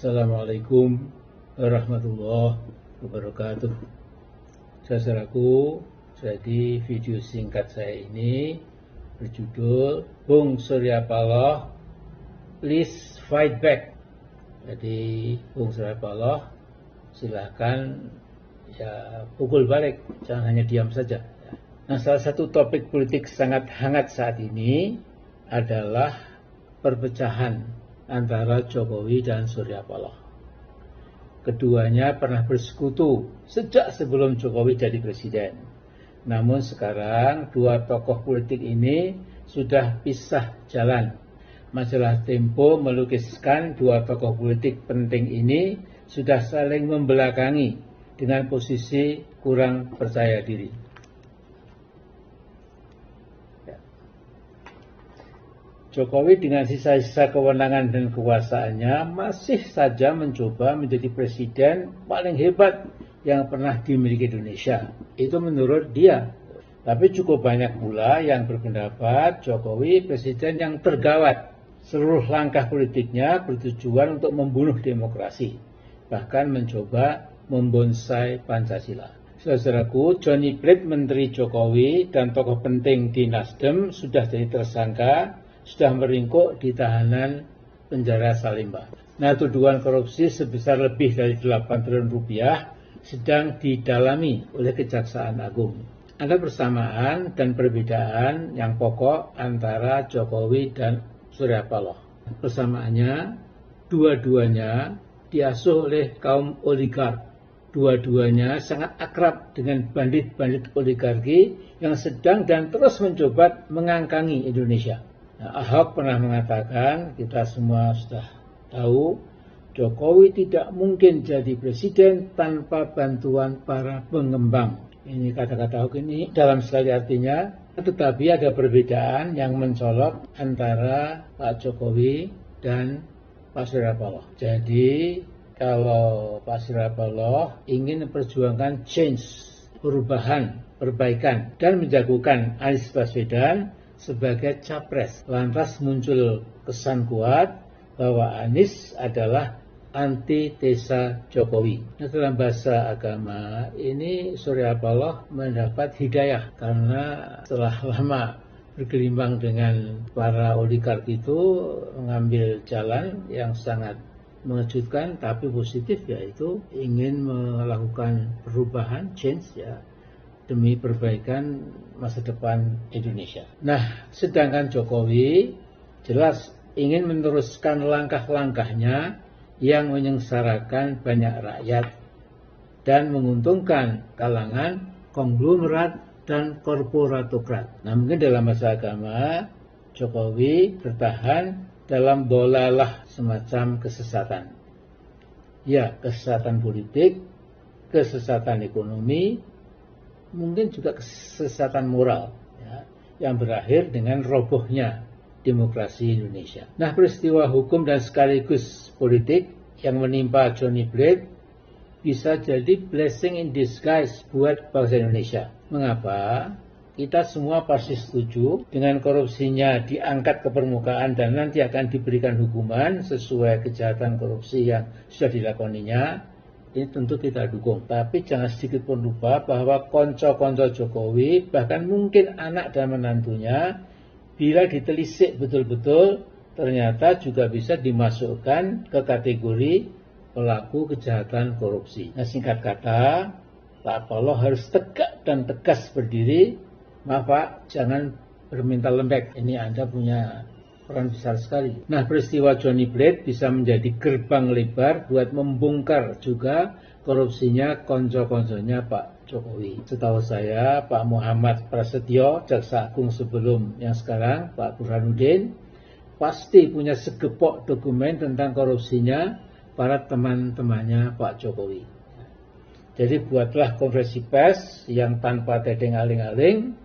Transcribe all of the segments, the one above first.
Assalamualaikum warahmatullahi wabarakatuh. Saudaraku, jadi video singkat saya ini berjudul Bung Surya Paloh, please fight back. Jadi Bung Surya Paloh, silahkan ya pukul balik, jangan hanya diam saja. Nah, salah satu topik politik sangat hangat saat ini adalah perpecahan antara Jokowi dan Surya Paloh. Keduanya pernah bersekutu sejak sebelum Jokowi jadi presiden. Namun sekarang dua tokoh politik ini sudah pisah jalan. Majalah Tempo melukiskan dua tokoh politik penting ini sudah saling membelakangi dengan posisi kurang percaya diri. Jokowi dengan sisa-sisa kewenangan dan kekuasaannya masih saja mencoba menjadi presiden paling hebat yang pernah dimiliki Indonesia. Itu menurut dia. Tapi cukup banyak pula yang berpendapat Jokowi presiden yang tergawat. Seluruh langkah politiknya bertujuan untuk membunuh demokrasi. Bahkan mencoba membonsai Pancasila. Saudaraku, Johnny Plate, Menteri Jokowi dan tokoh penting di Nasdem sudah jadi tersangka, sudah meringkuk di tahanan penjara Salemba. Nah, tuduhan korupsi sebesar lebih dari 8 triliun rupiah sedang didalami oleh Kejaksaan Agung. Ada persamaan dan perbedaan yang pokok antara Jokowi dan Surya Paloh. Persamaannya, dua-duanya diasuh oleh kaum oligark. Dua-duanya sangat akrab dengan bandit-bandit oligarki yang sedang dan terus mencoba mengangkangi Indonesia. Nah, Ahok pernah mengatakan, kita semua sudah tahu, Jokowi tidak mungkin jadi presiden tanpa bantuan para pengembang. Ini kata-kata Ahok ini dalam sekali artinya, tetapi ada perbedaan yang mencolok antara Pak Jokowi dan Pak Surya Paloh. Jadi, kalau Pak Surya Paloh ingin memperjuangkan change, perubahan, perbaikan, dan menjagokan Anies Baswedan sebagai capres. Lantas muncul kesan kuat bahwa Anies adalah antitesa Jokowi. Nah, dalam bahasa agama ini Surya Paloh mendapat hidayah karena setelah lama bergelimbang dengan para oligark itu mengambil jalan yang sangat mengejutkan tapi positif, yaitu ingin melakukan perubahan, change ya, demi perbaikan masa depan Indonesia. Nah, sedangkan Jokowi jelas ingin meneruskan langkah-langkahnya yang menyengsarakan banyak rakyat dan menguntungkan kalangan konglomerat dan korporatokrat. Nah, mungkin dalam bahasa agama, Jokowi bertahan dalam dolalah semacam kesesatan. Ya, kesesatan politik, kesesatan ekonomi, mungkin juga kesesatan moral ya, yang berakhir dengan robohnya demokrasi Indonesia. Nah, peristiwa hukum dan sekaligus politik yang menimpa Johnny Plate bisa jadi blessing in disguise buat bangsa Indonesia. Mengapa? Kita semua pasti setuju dengan korupsinya diangkat ke permukaan dan nanti akan diberikan hukuman sesuai kejahatan korupsi yang sudah dilakoninya. Ini tentu kita dukung, tapi jangan sedikit pun lupa bahwa konco-konco Jokowi, bahkan mungkin anak dan menantunya, bila ditelisik betul-betul, ternyata juga bisa dimasukkan ke kategori pelaku kejahatan korupsi. Nah, singkat kata, Pak Paloh harus tegak dan tegas berdiri. Maaf Pak, jangan bermental lembek. Ini Anda punya peran besar sekali. Nah, peristiwa Johnny Plate bisa menjadi gerbang lebar buat membongkar juga korupsinya konco-konconya Pak Jokowi. Setahu saya, Pak Muhammad Prasetyo, Jaksa Agung sebelum yang sekarang, Pak Burhanuddin, pasti punya segepok dokumen tentang korupsinya para teman-temannya Pak Jokowi. Jadi buatlah konferensi pers yang tanpa tedeng aling-aling,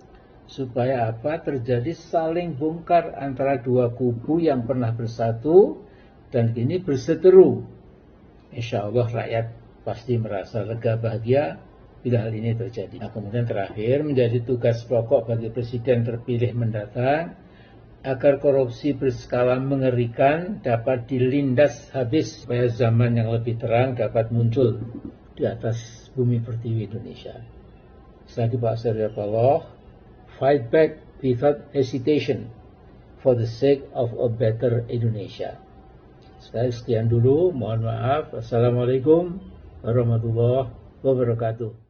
supaya apa? Terjadi saling bongkar antara dua kubu yang pernah bersatu dan kini berseteru. Insya Allah rakyat pasti merasa lega bahagia bila hal ini terjadi. Nah, kemudian terakhir menjadi tugas pokok bagi presiden terpilih mendatang agar korupsi berskala mengerikan dapat dilindas habis supaya zaman yang lebih terang dapat muncul di atas bumi pertiwi Indonesia. Sekali Pak Surya Paloh, fight back without hesitation for the sake of a better Indonesia. Sekali sekian dulu, mohon maaf. Assalamualaikum warahmatullahi wabarakatuh.